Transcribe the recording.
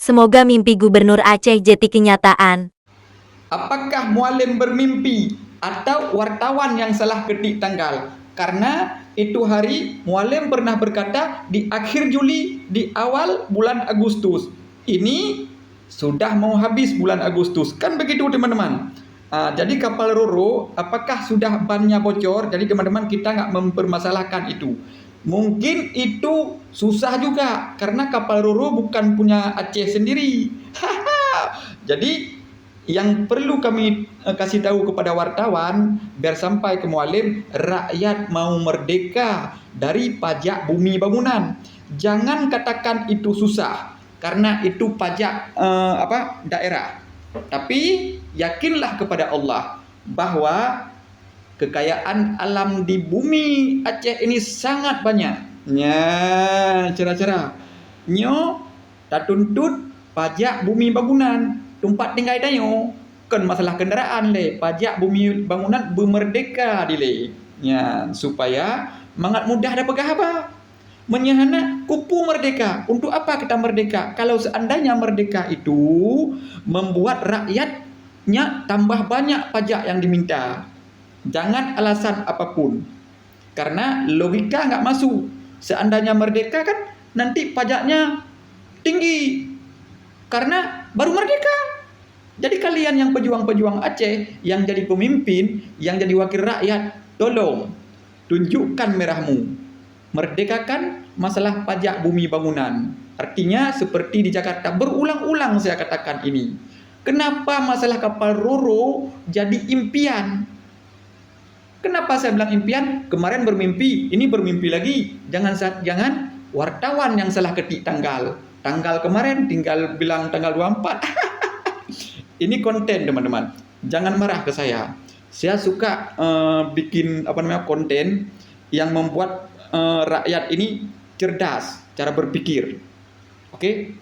Semoga mimpi Gubernur Aceh jadi kenyataan. Apakah mualim bermimpi atau wartawan yang salah ketik tanggal? Karena itu hari mualim pernah berkata di akhir Juli, di awal bulan Agustus. Ini sudah mau habis bulan Agustus. Kan begitu teman-teman. Jadi kapal Roro apakah sudah bannya bocor? Jadi teman-teman kita nggak mempermasalahkan itu. Mungkin itu susah juga karena kapal Roro bukan punya Aceh sendiri. Jadi yang perlu kami kasih tahu kepada wartawan biar sampai ke mualim, rakyat mau merdeka dari pajak bumi bangunan. Jangan katakan itu susah karena itu pajak daerah. Tapi yakinlah kepada Allah bahwa kekayaan alam di bumi Aceh ini sangat banyak. Ya, cara-cara. Nyo tak tuntut pajak bumi bangunan. Tempat tinggal dayo. Kan masalah kendaraan le. Pajak bumi bangunan bermerdeka dile. Ya, supaya mangat mudah ada pegahaba. Menyahana kupu merdeka. Untuk apa kita merdeka? Kalau seandainya merdeka itu membuat rakyatnya tambah banyak pajak yang diminta. Jangan alasan apapun. Karena logika nggak masuk. Seandainya merdeka kan nanti pajaknya tinggi. Karena baru merdeka. Jadi kalian yang pejuang-pejuang Aceh, yang jadi pemimpin, yang jadi wakil rakyat, tolong tunjukkan merahmu. Merdekakan masalah pajak bumi bangunan. Artinya seperti di Jakarta, berulang-ulang saya katakan ini. Kenapa masalah kapal Roro jadi impian? Kenapa saya bilang impian? Kemarin bermimpi, ini bermimpi lagi. Jangan wartawan yang salah ketik tanggal. Tanggal kemarin tinggal bilang tanggal 24. Ini konten teman-teman. Jangan marah ke saya. Saya suka bikin konten yang membuat rakyat ini cerdas cara berpikir. Oke?